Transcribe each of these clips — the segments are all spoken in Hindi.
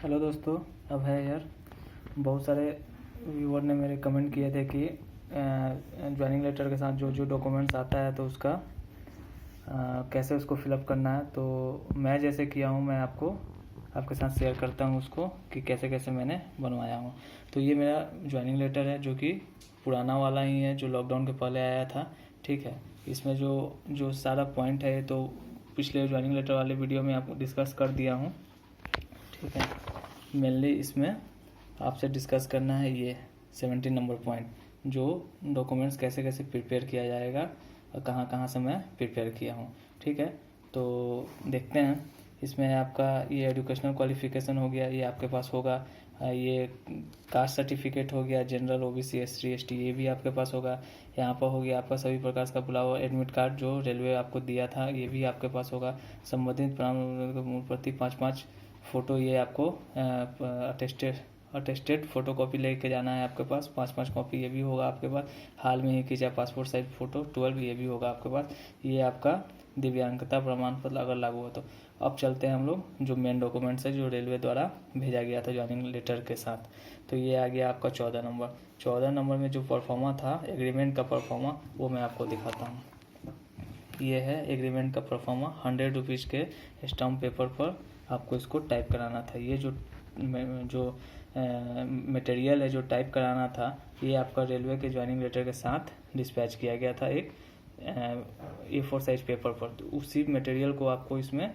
हेलो दोस्तों, अब है यार। बहुत सारे व्यूअर ने मेरे कमेंट किए थे कि ज्वाइनिंग लेटर के साथ जो जो डॉक्यूमेंट्स आता है तो उसका कैसे उसको फिलअप करना है। तो मैं जैसे किया हूँ मैं आपके साथ शेयर करता हूँ उसको कि कैसे कैसे मैंने बनवाया हूँ। तो ये मेरा ज्वाइनिंग लेटर है जो कि पुराना वाला ही है, जो लॉकडाउन के पहले आया था। ठीक है, इसमें जो जो सारा पॉइंट है तो पिछले ज्वाइनिंग लेटर वाले वीडियो में आपको डिस्कस कर दिया हूँ। ठीक है, मेनली इसमें आपसे डिस्कस करना है ये 17 नंबर पॉइंट, जो डॉक्यूमेंट्स कैसे कैसे प्रिपेयर किया जाएगा और कहाँ कहाँ से मैं प्रिपेयर किया हूँ। ठीक है, तो देखते हैं। इसमें आपका ये एजुकेशनल क्वालिफिकेशन हो गया, ये आपके पास होगा। ये कास्ट सर्टिफिकेट हो गया, जनरल, ओबीसी, एससी, एसटी, ये भी आपके पास होगा। यहाँ पर हो गया आपका सभी प्रकार का बुलावा एडमिट कार्ड जो रेलवे आपको दिया था, ये भी आपके पास होगा। संबंधित प्रमाण प्रति 5-5 फ़ोटो, ये आपको अटेस्टेड फ़ोटो कॉपी लेके जाना है आपके पास। 5-5 कॉपी ये भी होगा आपके पास। हाल में ही खींचा पासपोर्ट साइज फ़ोटो 12, ये भी होगा आपके पास। ये आपका दिव्यांगता प्रमाण पत्र अगर लागू हो तो। अब चलते हैं हम लोग जो मेन डॉक्यूमेंट्स है जो रेलवे द्वारा भेजा गया था ज्वाइनिंग लेटर के साथ। तो ये आ गया आपका 14 नंबर में जो परफॉर्मा था एग्रीमेंट का परफॉर्मा, वो मैं आपको दिखाता हूँ। ये है एग्रीमेंट का परफॉर्मा, 100 रुपीज़ के स्टाम्प पेपर पर आपको इसको टाइप कराना था। ये जो मटेरियल है जो टाइप कराना था, ये आपका रेलवे के ज्वाइनिंग लेटर के साथ डिस्पैच किया गया था एक A4 साइज पेपर पर। तो उसी मटेरियल को आपको इसमें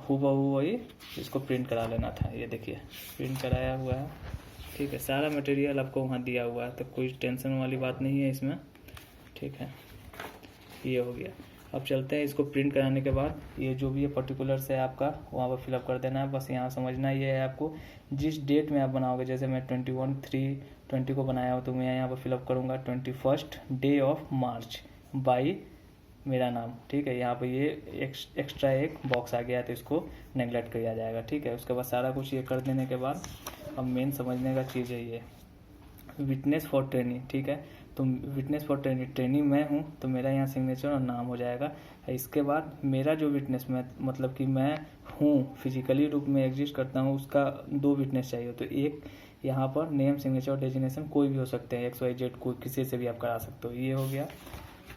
हूबहू वही इसको प्रिंट करा लेना था। ये देखिए प्रिंट कराया हुआ है। ठीक है, सारा मटेरियल आपको वहाँ दिया हुआ है, तो कोई टेंशन वाली बात नहीं है इसमें। ठीक है, ये हो गया। अब चलते हैं इसको प्रिंट कराने के बाद ये जो भी ये पर्टिकुलर्स है आपका वहाँ पर फिलअप कर देना है। बस यहाँ समझना ये है आपको, जिस डेट में आप बनाओगे, जैसे मैं 21/3/20 को बनाया हूँ तो मैं यहाँ पर फिलअप करूँगा 21st day of March by मेरा नाम। ठीक है, यहाँ पर ये एक्स्ट्रा एक बॉक्स आ गया है तो इसको नेगलेक्ट किया जाएगा। ठीक है, उसके बाद सारा कुछ ये कर देने के बाद अब मेन समझने का चीज़ है ये विटनेस फॉर ट्रेनिंग। ठीक है, तो विटनेस फॉर ट्रेनिंग मैं हूँ तो मेरा यहाँ सिग्नेचर और नाम हो जाएगा। इसके बाद मेरा जो विटनेस मतलब कि मैं हूँ फिजिकली रूप में एग्जिस्ट करता हूँ, उसका 2 विटनेस चाहिए। तो एक यहाँ पर नेम, सिग्नेचर और डेजिग्नेशन कोई भी हो सकते हैं, XYZ कोई किसी से भी आप करा सकते हो, ये हो गया।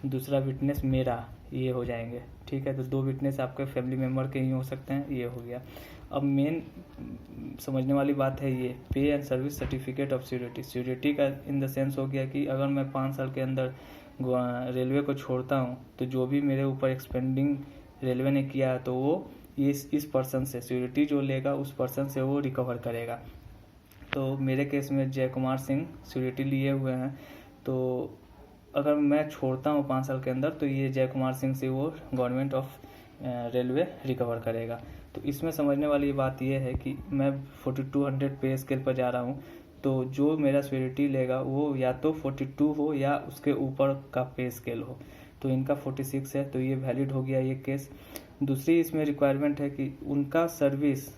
दूसरा विटनेस मेरा, ये हो जाएंगे। ठीक है, तो 2 विटनेस आपके फैमिली मेम्बर के ही हो सकते हैं, ये हो गया। अब मेन समझने वाली बात है ये पे and service certificate of security का इन द सेंस हो गया कि अगर मैं 5 साल के अंदर रेलवे को छोड़ता हूँ तो जो भी मेरे ऊपर एक्सपेंडिंग रेलवे ने किया है तो वो इस पर्सन से सिक्योरिटी जो लेगा उस पर्सन से वो रिकवर करेगा। तो मेरे केस में जय कुमार सिंह सिक्योरिटी लिए हुए हैं, तो अगर मैं छोड़ता हूँ 5 साल के अंदर तो ये जय कुमार सिंह से वो गवर्नमेंट ऑफ रेलवे रिकवर करेगा। तो इसमें समझने वाली बात यह है कि मैं 4200 पे स्केल पर जा रहा हूँ, तो जो मेरा सिक्योरिटी लेगा वो या तो 42 हो या उसके ऊपर का पे स्केल हो। तो इनका 46 है, तो ये वैलिड हो गया ये केस। दूसरी इसमें रिक्वायरमेंट है कि उनका सर्विस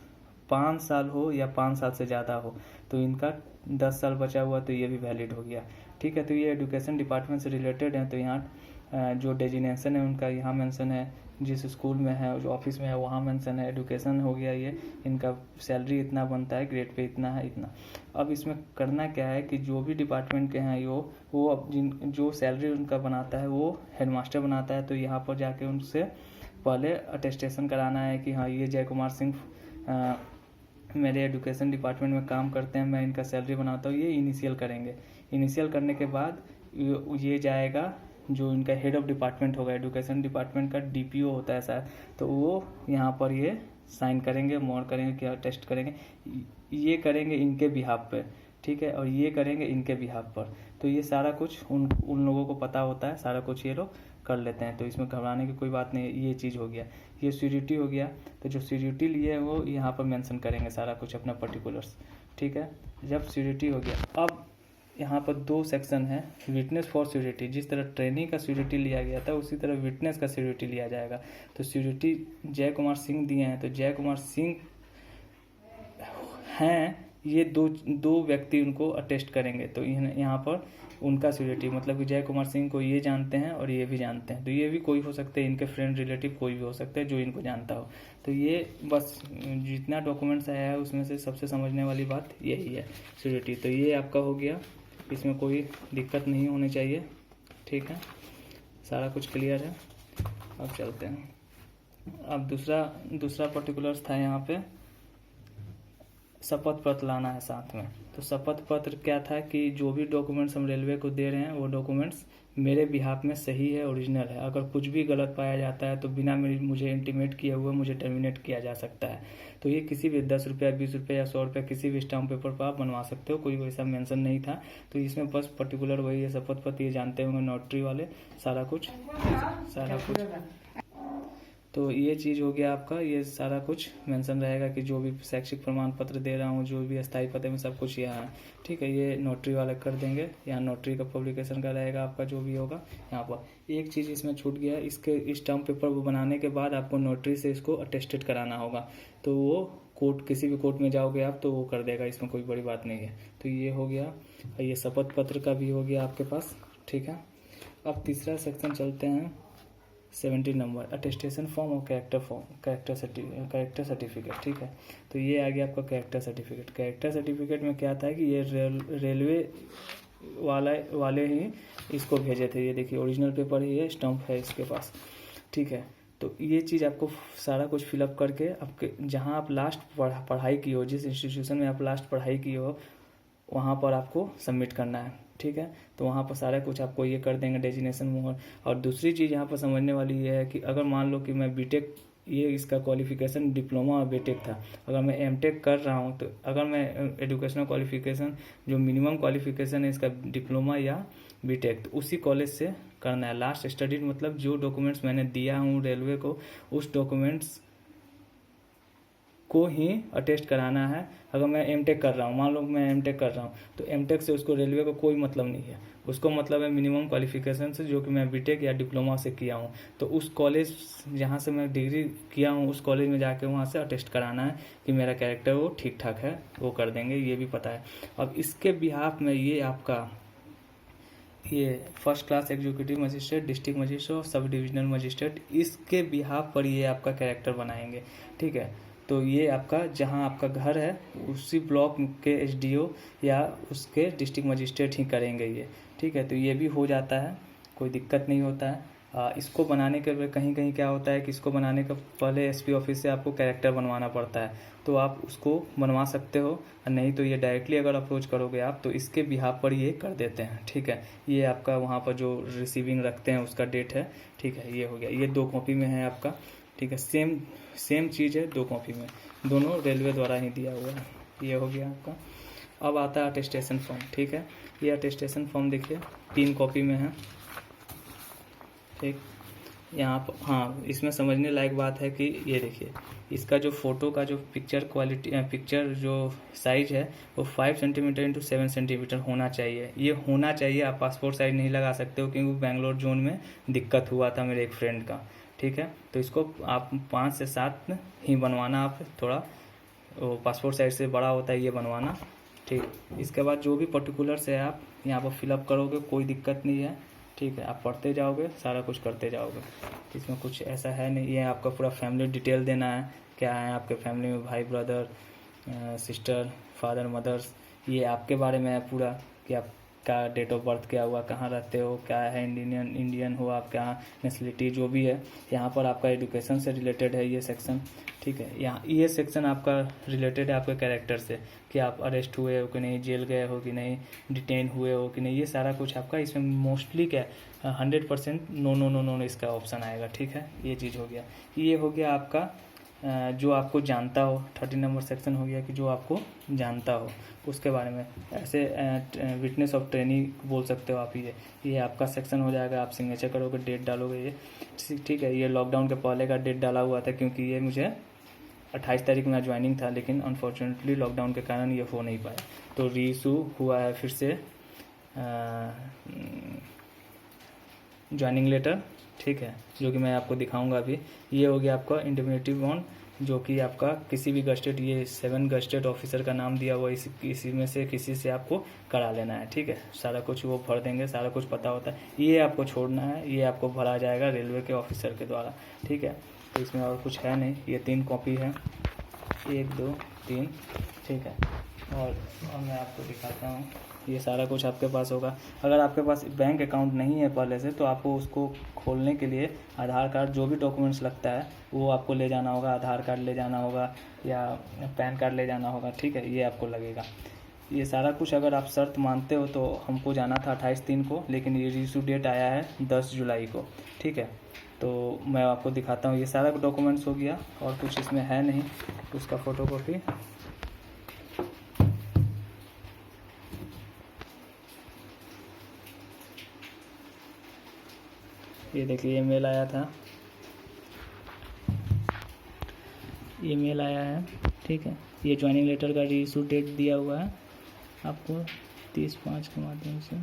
5 साल हो या 5 साल से ज़्यादा हो, तो इनका 10 साल बचा हुआ तो ये भी वैलिड हो गया। ठीक है, तो ये एजुकेशन डिपार्टमेंट से रिलेटेड है, तो यहाँ जो डेजिग्नेशन है उनका यहाँ मेंशन है, जिस स्कूल में है, जो ऑफिस में है वहाँ मेंशन है, एजुकेशन हो गया ये, इनका सैलरी इतना बनता है, ग्रेड पे इतना है, इतना। अब इसमें करना क्या है कि जो भी डिपार्टमेंट के हैं वो अब जो सैलरी उनका बनाता है वो हेडमास्टर बनाता है, तो यहाँ पर जाके उनसे पहले अटेस्टेशन कराना है कि हाँ ये जय कुमार सिंह मेरे एजुकेशन डिपार्टमेंट में काम करते हैं, मैं इनका सैलरी बनाता हूँ। ये इनिशियल करेंगे। इनिशियल करने के बाद ये जाएगा जो इनका हेड ऑफ डिपार्टमेंट होगा, एजुकेशन डिपार्टमेंट का DPO होता है शायद, तो वो यहाँ पर ये साइन करेंगे, मोर करेंगे, क्या टेस्ट करेंगे, ये करेंगे इनके बिहाफ पे। ठीक है, और ये करेंगे इनके बिहाफ पर। तो ये सारा कुछ उन लोगों को पता होता है, सारा कुछ ये लोग कर लेते हैं, तो इसमें घबराने की कोई बात नहीं है। ये चीज़ हो गया, ये सिक्योरिटी हो गया। तो जो सिक्योरिटी लिए है वो यहाँ पर मेंशन करेंगे सारा कुछ अपना पर्टिकुलर्स। ठीक है, जब सिक्योरिटी हो गया, अब यहाँ पर 2 सेक्शन है, विटनेस फॉर सिक्योरिटी। जिस तरह ट्रेनिंग का सिक्योरिटी लिया गया था उसी तरह विटनेस का सिक्योरिटी लिया जाएगा। तो सिक्योरिटी जय कुमार सिंह दिए हैं, तो जय कुमार सिंह हैं, ये दो व्यक्ति उनको अटेस्ट करेंगे। तो यहाँ पर उनका श्योरिटी, मतलब कि जय कुमार सिंह को ये जानते हैं और ये भी जानते हैं, तो ये भी कोई हो सकते हैं, इनके फ्रेंड रिलेटिव कोई भी हो सकते हैं जो इनको जानता हो। तो ये बस जितना डॉक्यूमेंट्स आया है उसमें से सबसे समझने वाली बात यही है, श्योरिटी। तो ये आपका हो गया, इसमें कोई दिक्कत नहीं होनी चाहिए, ठीक है, सारा कुछ क्लियर है। अब चलते हैं, अब दूसरा पर्टिकुलर्स था यहाँ पे, शपथ पत्र लाना है साथ में। तो शपथ पत्र क्या था कि जो भी डॉक्यूमेंट्स हम रेलवे को दे रहे हैं वो डॉक्यूमेंट्स मेरे बिहाफ में सही है, ओरिजिनल है। अगर कुछ भी गलत पाया जाता है तो बिना मुझे इंटीमेट किए हुए मुझे टर्मिनेट किया जा सकता है। तो ये किसी भी 10 रुपया, 20 रुपये या 100 रुपये किसी भी स्टाम्प पेपर पर आप बनवा सकते हो, कोई वैसा मेंशन नहीं था। तो इसमें बस पर्टिकुलर वही है, शपथ पत्र, ये जानते होंगे नोटरी वाले, सारा कुछ। तो ये चीज़ हो गया आपका, ये सारा कुछ मेंशन रहेगा कि जो भी शैक्षिक प्रमाण पत्र दे रहा हूँ, जो भी अस्थायी पते में सब कुछ यहाँ है, ठीक है। ये नोटरी वाले कर देंगे, यहाँ नोटरी का पब्लिकेशन का रहेगा आपका जो भी होगा। यहाँ पर एक चीज़ इसमें छूट गया, इसके स्टाम्प पेपर को बनाने के बाद आपको नोटरी से इसको अटेस्टेड कराना होगा। तो वो कोर्ट, किसी भी कोर्ट में जाओगे आप तो वो कर देगा, इसमें कोई बड़ी बात नहीं है। तो ये हो गया, ये शपथ पत्र का भी हो गया आपके पास, ठीक है। अब तीसरा सेक्शन चलते हैं, 70 नंबर, अटेस्टेशन फॉर्म और कैरेक्टर सर्टिफिकेट, ठीक है। तो ये आ गया आपका कैरेक्टर सर्टिफिकेट। कैरेक्टर सर्टिफिकेट में क्या था कि ये रेलवे वाले ही इसको भेजे थे। ये देखिए ओरिजिनल पेपर ही है, स्टम्प है इसके पास, ठीक है। तो ये चीज़ आपको सारा कुछ फिलअप करके आपके जहाँ आप लास्ट पढ़ाई की हो, जिस इंस्टीट्यूशन में आप लास्ट पढ़ाई की हो, वहाँ पर आपको सबमिट करना है, ठीक है। तो वहाँ पर सारा कुछ आपको ये कर देंगे, डेजिग्नेशन मोहर। और दूसरी चीज़ यहाँ पर समझने वाली ये है कि अगर मान लो कि मैं बीटेक, ये इसका क्वालिफिकेशन डिप्लोमा और बीटेक था, अगर मैं एमटेक कर रहा हूँ, तो अगर मैं एजुकेशनल क्वालिफिकेशन जो मिनिमम क्वालिफिकेशन है इसका डिप्लोमा या बीटेक, तो उसी कॉलेज से करना है। लास्ट स्टडी मतलब जो डॉक्यूमेंट्स मैंने दिया हूँ रेलवे को, उस डॉक्यूमेंट्स को ही अटेस्ट कराना है। अगर मैं एमटेक कर रहा हूँ, मान लो मैं एमटेक कर रहा हूँ, तो एमटेक से उसको रेलवे को कोई मतलब नहीं है, उसको मतलब है मिनिमम क्वालिफिकेशन से, जो कि मैं बीटेक या डिप्लोमा से किया हूँ। तो उस कॉलेज जहाँ से मैं डिग्री किया हूँ, उस कॉलेज में जाके वहाँ से अटेस्ट कराना है कि मेरा कैरेक्टर वो ठीक ठाक है, वो कर देंगे, ये भी पता है। अब इसके बिहाफ में ये आपका ये first class executive magistrate, district magistrate और सब डिविजनल मजिस्ट्रेट, इसके बिहाफ पर ये आपका कैरेक्टर बनाएंगे, ठीक है। तो ये आपका जहां आपका घर है उसी ब्लॉक के एसडीओ या उसके डिस्ट्रिक्ट मजिस्ट्रेट ही करेंगे ये, ठीक है। तो ये भी हो जाता है, कोई दिक्कत नहीं होता है। इसको बनाने के कहीं कहीं क्या होता है कि इसको बनाने का पहले एसपी ऑफिस से आपको कैरेक्टर बनवाना पड़ता है, तो आप उसको बनवा सकते हो, नहीं तो ये डायरेक्टली अगर अप्रोच करोगे आप तो इसके बिहाफ पर ये कर देते हैं, ठीक है। ये आपका वहाँ पर जो रिसीविंग रखते हैं उसका डेट है, ठीक है। ये हो गया, ये 2 कॉपी में है आपका, ठीक है। सेम चीज़ है 2 कॉपी में, दोनों रेलवे द्वारा ही दिया हुआ है। ये हो गया आपका। अब आता है अटेस्टेशन फॉर्म, ठीक है। ये अटेस्टेशन फॉर्म देखिए 3 कॉपी में है, ठीक। यहाँ पर हाँ, इसमें समझने लायक बात है कि ये देखिए इसका जो फ़ोटो का जो पिक्चर क्वालिटी, पिक्चर जो साइज है वो 5 सेंटीमीटर इंटू 7 सेंटीमीटर होना चाहिए। ये होना चाहिए, आप पासपोर्ट साइज नहीं लगा सकते हो, क्योंकि बेंगलोर जोन में दिक्कत हुआ था मेरे एक फ्रेंड का, ठीक है। तो इसको आप 5 से 7 ही बनवाना, आप थोड़ा वो पासपोर्ट साइज से बड़ा होता है ये बनवाना, ठीक। इसके बाद जो भी पर्टिकुलर्स है आप यहाँ पर फिलअप करोगे, कोई दिक्कत नहीं है, ठीक है। आप पढ़ते जाओगे, सारा कुछ करते जाओगे, इसमें कुछ ऐसा है नहीं। ये आपका पूरा फैमिली डिटेल देना है, क्या है आपके फैमिली में, भाई ब्रदर सिस्टर, फादर मदर्स, ये आपके बारे में है पूरा, कि आपका डेट ऑफ बर्थ क्या हुआ, कहाँ रहते हो, क्या है, इंडियन हो आप, क्या नेशनलिटी जो भी है। यहाँ पर आपका एजुकेशन से रिलेटेड है ये सेक्शन, ठीक है। यहाँ ये सेक्शन आपका रिलेटेड है आपके कैरेक्टर से, कि आप अरेस्ट हुए हो कि नहीं, जेल गए हो कि नहीं, डिटेन हुए हो कि नहीं, ये सारा कुछ आपका इसमें मोस्टली क्या 100% नो इसका ऑप्शन आएगा, ठीक है। ये चीज़ हो गया। ये हो गया आपका जो आपको जानता हो, 30 नंबर सेक्शन हो गया कि जो आपको जानता हो उसके बारे में, ऐसे विटनेस ऑफ ट्रेनिंग बोल सकते हो आप। ये आपका सेक्शन हो जाएगा, आप सिग्नेचर करोगे, डेट डालोगे, ये ठीक है। ये लॉकडाउन के पहले का डेट डाला हुआ था, क्योंकि ये मुझे 28 तारीख में ज्वाइनिंग था, लेकिन अनफॉर्चुनेटली लॉकडाउन के कारण ये हो नहीं पाया, तो रीइशू हुआ है फिर से ज्वाइनिंग लेटर, ठीक है, जो कि मैं आपको दिखाऊंगा अभी। ये हो गया आपका इंडिमेटिव ऑन जो कि आपका किसी भी गस्टेड, ये 7 गस्टेड ऑफिसर का नाम दिया हुआ, इसी में से किसी से आपको करा लेना है। ठीक है, सारा कुछ वो भर देंगे, सारा कुछ पता होता है। ये आपको छोड़ना है, ये आपको भरा जाएगा रेलवे के ऑफिसर के द्वारा। ठीक है, तो इसमें और कुछ है नहीं। ये 3 कॉपी है, 1 2 3। ठीक है, और मैं आपको दिखाता हूँ। ये सारा कुछ आपके पास होगा। अगर आपके पास बैंक अकाउंट नहीं है पहले से, तो आपको उसको खोलने के लिए आधार कार्ड, जो भी डॉक्यूमेंट्स लगता है वो आपको ले जाना होगा। आधार कार्ड ले जाना होगा या पैन कार्ड ले जाना होगा। ठीक है, ये आपको लगेगा। ये सारा कुछ अगर आप शर्त मानते हो तो हमको जाना था 28/3 को, लेकिन ये इशू डेट आया है 10 जुलाई को। ठीक है, तो मैं आपको दिखाता हूँ। ये सारा डॉक्यूमेंट्स हो गया और कुछ इसमें है नहीं, उसका फ़ोटोकॉपी। ये देखिए, ये मेल आया था, ये मेल आया है। ठीक है, ये ज्वाइनिंग लेटर का रीइशू डेट दिया हुआ है आपको 30/5 के माध्यम से,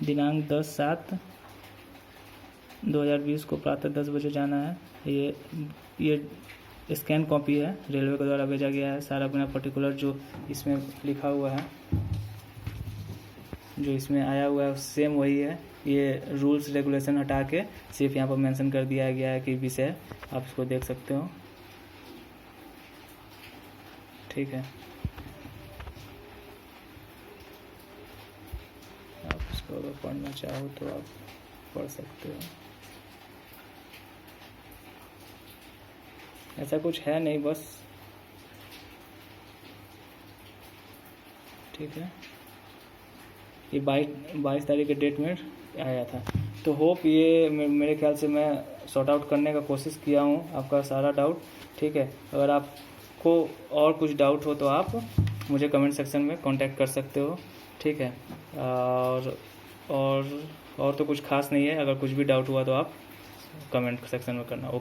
दिनांक 10/7/2020 को प्रातः 10 बजे जाना है। ये स्कैन कॉपी है, रेलवे के द्वारा भेजा गया है। सारा अपना पर्टिकुलर जो इसमें लिखा हुआ है, जो इसमें आया हुआ है सेम वही है। ये रूल्स रेगुलेशन हटा के सिर्फ यहाँ पर मेंशन कर दिया गया है कि विषय, आप इसको देख सकते हो। ठीक है, आप इसको अगर पढ़ना चाहो तो आप पढ़ सकते हो। ऐसा कुछ है नहीं, बस। ठीक है, ये 22 तारीख के डेट में आया था। तो होप ये मेरे ख्याल से मैं सॉर्ट आउट करने का कोशिश किया हूँ आपका सारा डाउट। ठीक है, अगर आपको और कुछ डाउट हो तो आप मुझे कमेंट सेक्शन में कांटेक्ट कर सकते हो। ठीक है, और तो कुछ खास नहीं है। अगर कुछ भी डाउट हुआ तो आप कमेंट सेक्शन में करना।